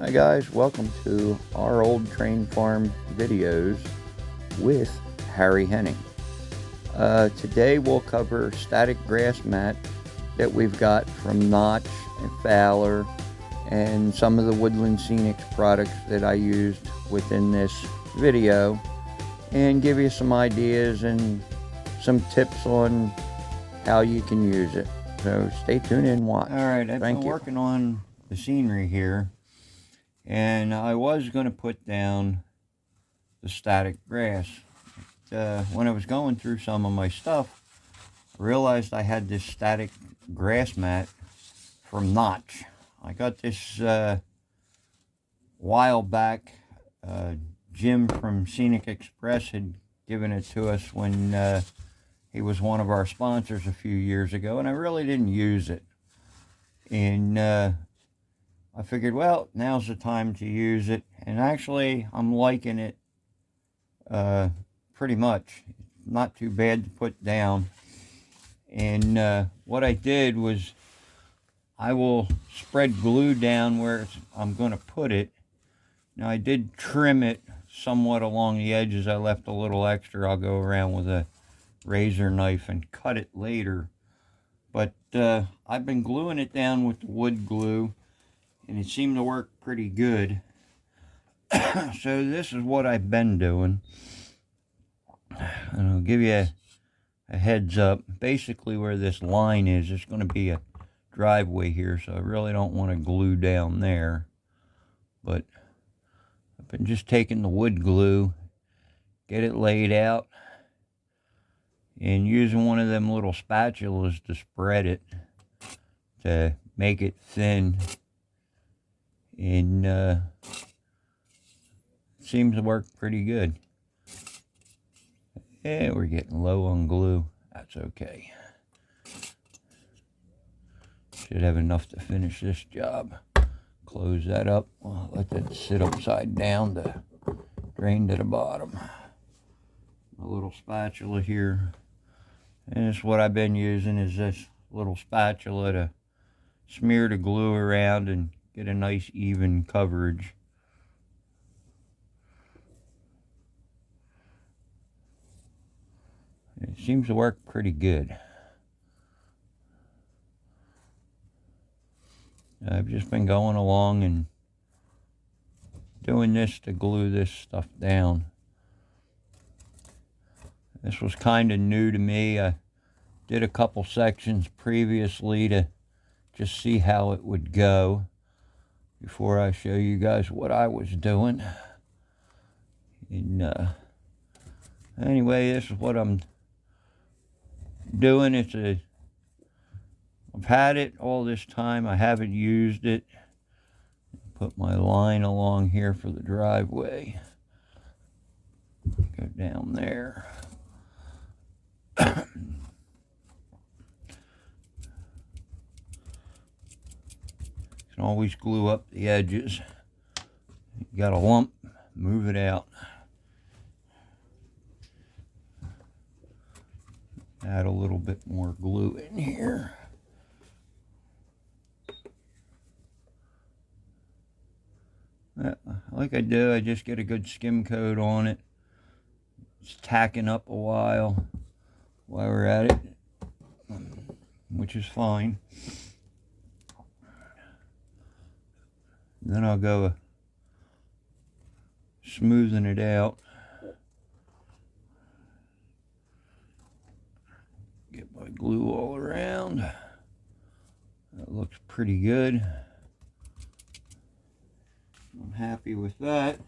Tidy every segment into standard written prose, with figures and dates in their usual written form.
Hi guys, welcome to our old train farm videos with Harry Henning. Today we'll cover static grass mat that we've got from Notch and Fowler and some of the Woodland Scenics products that I used within this video, and give you some ideas and some tips on how you can use it. So stay tuned and watch. Alright, I've been working on the scenery here, and I was going to put down the static grass. When I was going through some of my stuff, I realized I had this static grass mat from Notch. I got this while back. Jim from Scenic Express had given it to us when he was one of our sponsors a few years ago, and I really didn't use it. And I figured, well, now's the time to use it. And actually, I'm liking it pretty much. Not too bad to put down. And what I did was, I will spread glue down where I'm going to put it. Now, I did trim it somewhat along the edges. I left a little extra. I'll go around with a razor knife and cut it later. But I've been gluing it down with the wood glue, and it seemed to work pretty good. So this is what I've been doing. And I'll give you a heads up. Basically where this line is, there's going to be a driveway here, so I really don't want to glue down there. But I've been just taking the wood glue, get it laid out, and using one of them little spatulas to spread it, to make it thin. And it seems to work pretty good. Yeah, we're getting low on glue. That's okay. Should have enough to finish this job. Close that up. I'll let that sit upside down to drain to the bottom. A little spatula here. And this is what I've been using, is this little spatula to smear the glue around and get a nice even coverage. It seems to work pretty good. I've just been going along and doing this to glue this stuff down. This was kind of new to me. I did a couple sections previously to just see how it would go before I show you guys what I was doing. And anyway, this is what I'm doing. I've had it all this time. I haven't used it. Put my line along here for the driveway. Go down there. Can always glue up the edges. You got a lump, move it out. Add a little bit more glue in here. Like I do, I just get a good skim coat on it. It's tacking up a while we're at it, which is fine. Then I'll go smoothing it out. Get my glue all around. That looks pretty good. I'm happy with that.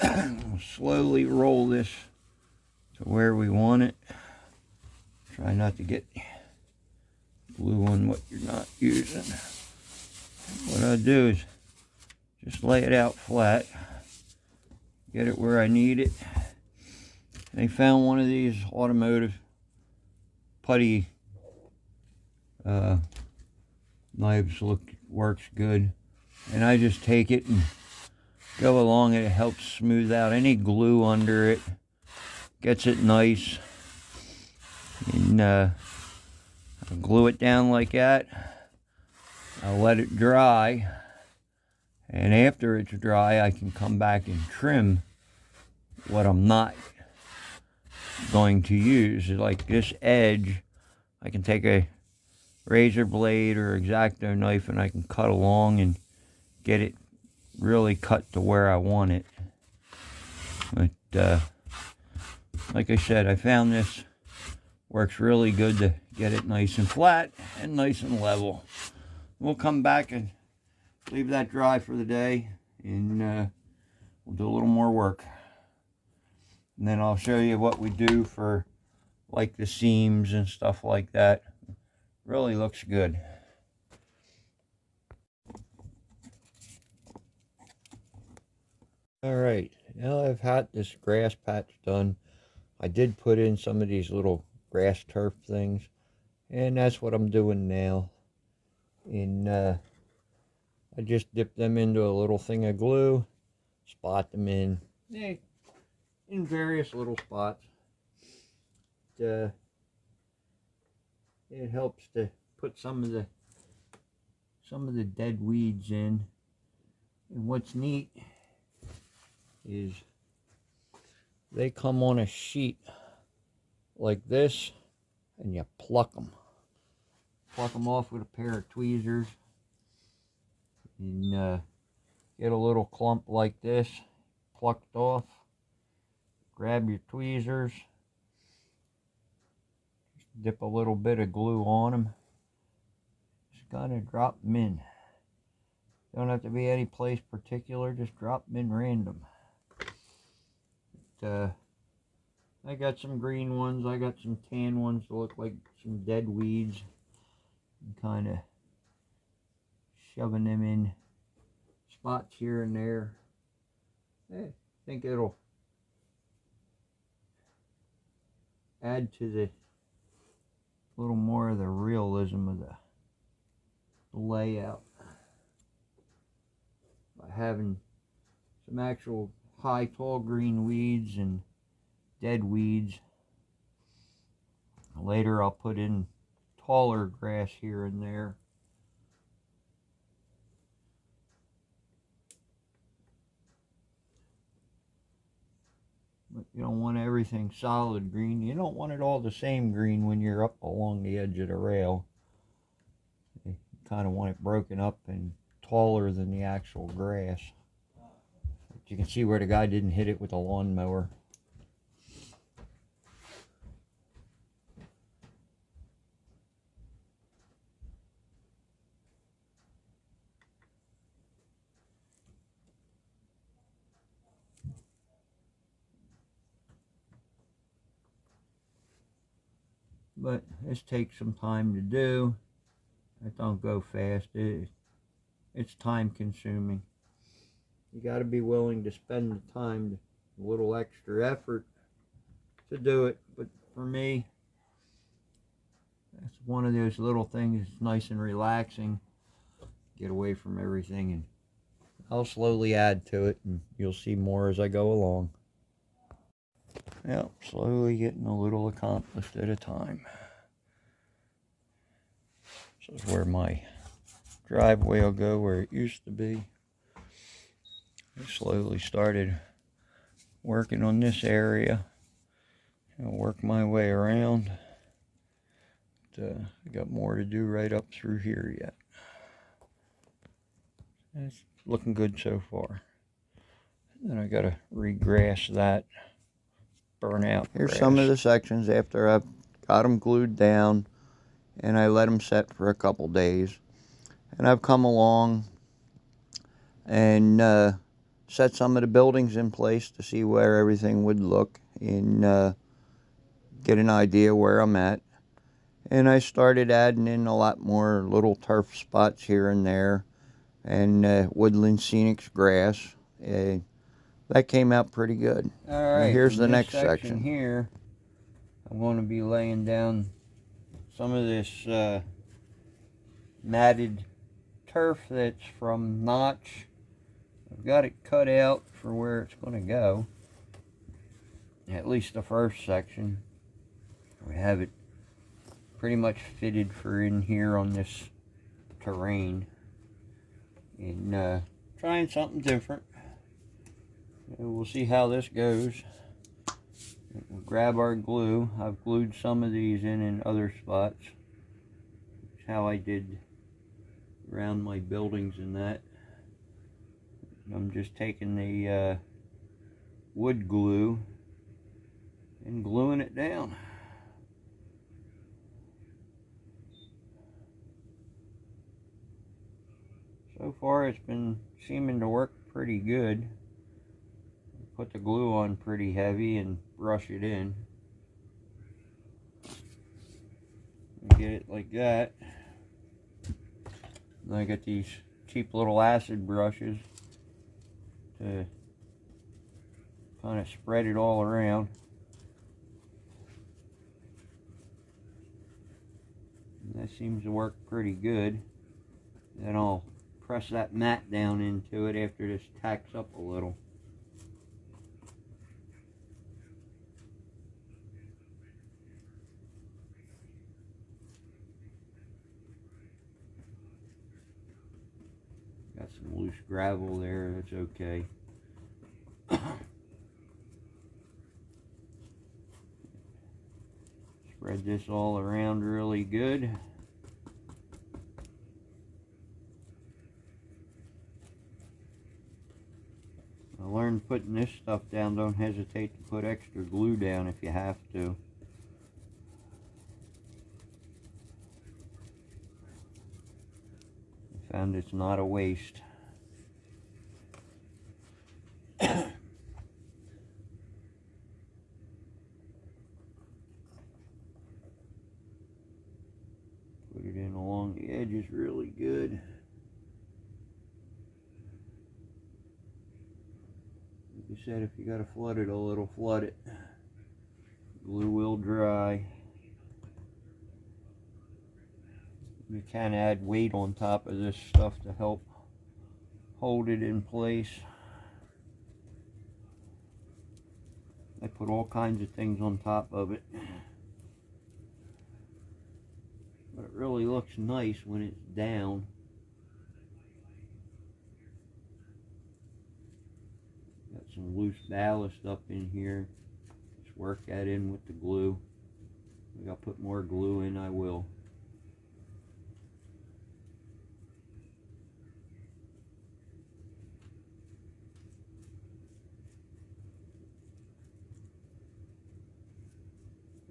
We'll slowly roll this to where we want it. Try not to get glue on what you're not using. What I do is just lay it out flat, get it where I need it. They found one of these automotive putty knives, works good, and I just take it and go along it. It helps smooth out any glue under it, gets it nice. And I'll glue it down like that. I'll let it dry, And after it's dry, I can come back and trim what I'm not going to use. Like this edge, I can take a razor blade or X-Acto knife and I can cut along and get it really cut to where I want it. But like I said, I found this works really good to get it nice and flat and nice and level. We'll come back and leave that dry for the day, and we'll do a little more work. And then I'll show you what we do for like the seams and stuff like that. Really looks good. Alright, now I've had this grass patch done. I did put in some of these little grass turf things, and that's what I'm doing now. And I just dip them into a little thing of glue, spot them in various little spots. It helps to put some of the dead weeds in. And what's neat is they come on a sheet like this, and you pluck them off with a pair of tweezers, and get a little clump like this plucked off. Grab your tweezers, dip a little bit of glue on them, just kind of drop them in. Don't have to be any place particular, just drop them in random. I got some green ones, I got some tan ones that look like some dead weeds. Kind of shoving them in spots here and there. I think it'll add to the little more of the realism of the layout by having some actual high tall green weeds and dead weeds. Later I'll put in taller grass here and there. But you don't want everything solid green. You don't want it all the same green when you're up along the edge of the rail. You kind of want it broken up and taller than the actual grass. But you can see where the guy didn't hit it with a lawnmower. But this takes some time to do. It don't go fast. It's time consuming. You got to be willing to spend the time, a little extra effort to do it. But for me, that's one of those little things that's nice and relaxing. Get away from everything, and I'll slowly add to it, and you'll see more as I go along. Yep, slowly getting a little accomplished at a time. This is where my driveway will go, where it used to be. I slowly started working on this area. I'll work my way around. But, I got more to do right up through here yet. It's looking good so far. Then I gotta regrass that burnout. Here's grass. Some of the sections after I've got them glued down and I let them set for a couple days. And I've come along and set some of the buildings in place to see where everything would look and get an idea where I'm at. And I started adding in a lot more little turf spots here and there, and woodland scenic grass. That came out pretty good. All right, and here's the next section. Here, I'm going to be laying down some of this matted turf that's from Notch. I've got it cut out for where it's going to go. At least the first section. We have it pretty much fitted for in here on this terrain. And trying something different. We'll see how this goes. We'll grab our glue. I've glued some of these in other spots. It's how I did around my buildings and that. I'm just taking the wood glue and gluing it down. So far it's been seeming to work pretty good. Put the glue on pretty heavy and brush it in. Get it like that. And I got these cheap little acid brushes to kind of spread it all around. And that seems to work pretty good. Then I'll press that mat down into it after this tacks up a little. Got some loose gravel there, that's okay. Spread this all around really good. I learned putting this stuff down. Don't hesitate to put extra glue down if you have to. I found it's not a waste. Put it in along the edges really good. Like I said, if you gotta flood it a little, flood it. Glue will dry. You can add weight on top of this stuff to help hold it in place. I put all kinds of things on top of it. But it really looks nice when it's down. Got some loose ballast up in here. Just work that in with the glue. If I gotta put more glue in, I will.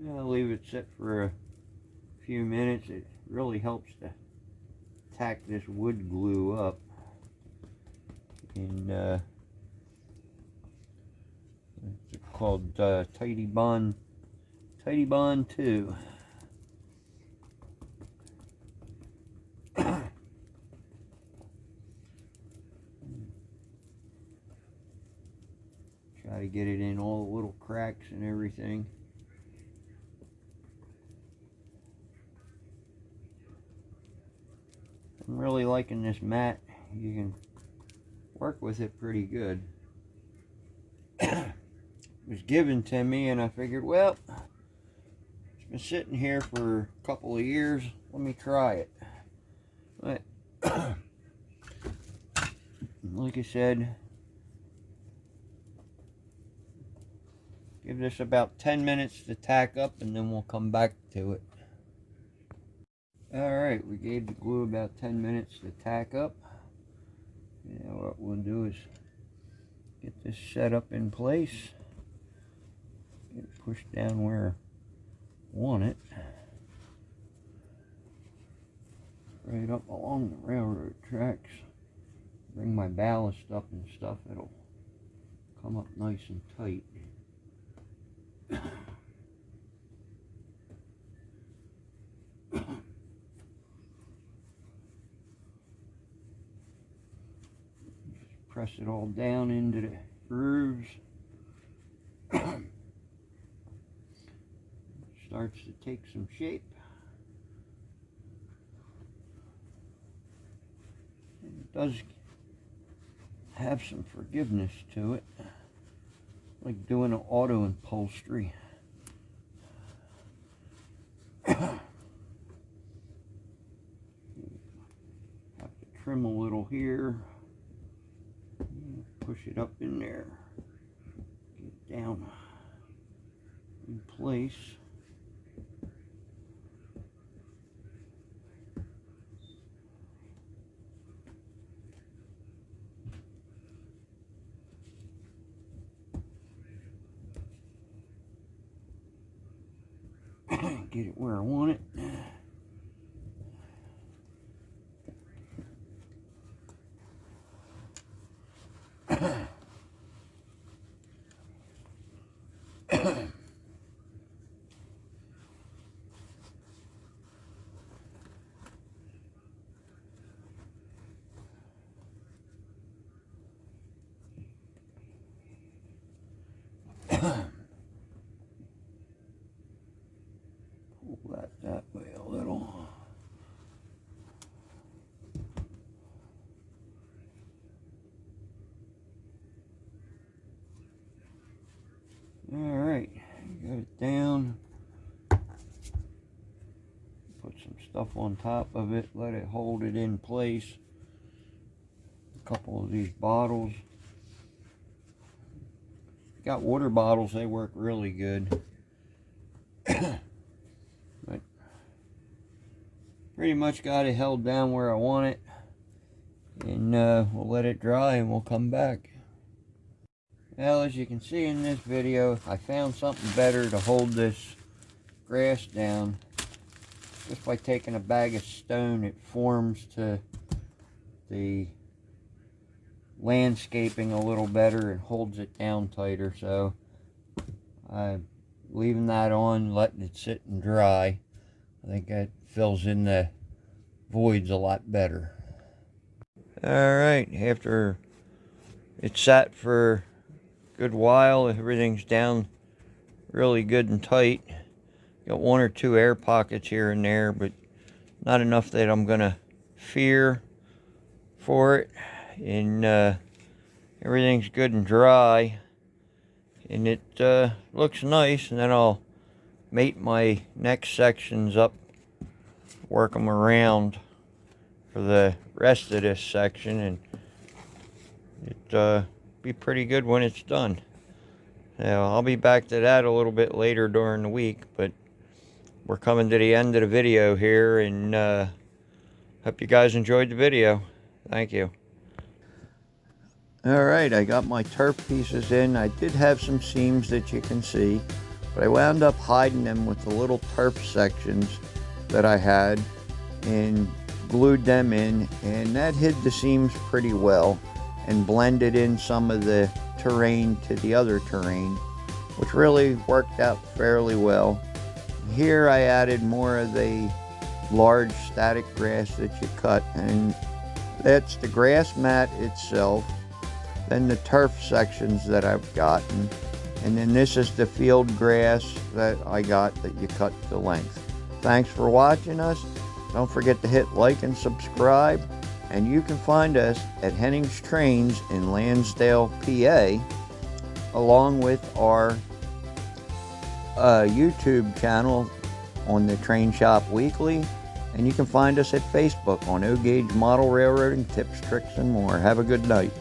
I'll leave it set for a few minutes. It really helps to tack this wood glue up. And it's called Titebond 2. Try to get it in all the little cracks and everything. I'm really liking this mat. You can work with it pretty good. It was given to me and I figured, well, it's been sitting here for a couple of years. Let me try it. But like I said, give this about 10 minutes to tack up and then we'll come back to it. Alright, we gave the glue about 10 minutes to tack up. Now what we'll do is get this set up in place. Get it pushed down where I want it. Right up along the railroad tracks. Bring my ballast up and stuff. It'll come up nice and tight. Press it all down into the grooves. Starts to take some shape. And it does have some forgiveness to it, like doing an auto upholstery. Have to trim a little here. push it up in there, get down in place. Get it where I want it. Pull that way a little. Alright, got it down. Put some stuff on top of it, let it hold it in place. A couple of these bottles. Got water bottles, they work really good. But pretty much got it held down where I want it. And we'll let it dry and we'll come back. Well, as you can see in this video, I found something better to hold this grass down. Just by taking a bag of stone, it forms to the landscaping a little better and holds it down tighter. So I'm leaving that on, letting it sit and dry. I think that fills in the voids a lot better. Alright, after it sat for a good while, everything's down really good and tight. Got one or two air pockets here and there, but not enough that I'm gonna fear for it. And everything's good and dry, and it looks nice. And then I'll mate my next sections up, work them around for the rest of this section, and it be pretty good when it's done. Now, I'll be back to that a little bit later during the week, but we're coming to the end of the video here, and hope you guys enjoyed the video. Thank you. Alright, I got my turf pieces in. I did have some seams that you can see, but I wound up hiding them with the little turf sections that I had and glued them in, and that hid the seams pretty well and blended in some of the terrain to the other terrain, which really worked out fairly well. Here I added more of the large static grass that you cut, and that's the grass mat itself, then the turf sections that I've gotten, and then this is the field grass that I got that you cut to length. Thanks for watching us. Don't forget to hit like and subscribe, and you can find us at Henning's Trains in Lansdale, PA, along with our YouTube channel on the Train Shop Weekly, and you can find us at Facebook on O-Gauge Model Railroading Tips, Tricks, and more. Have a good night.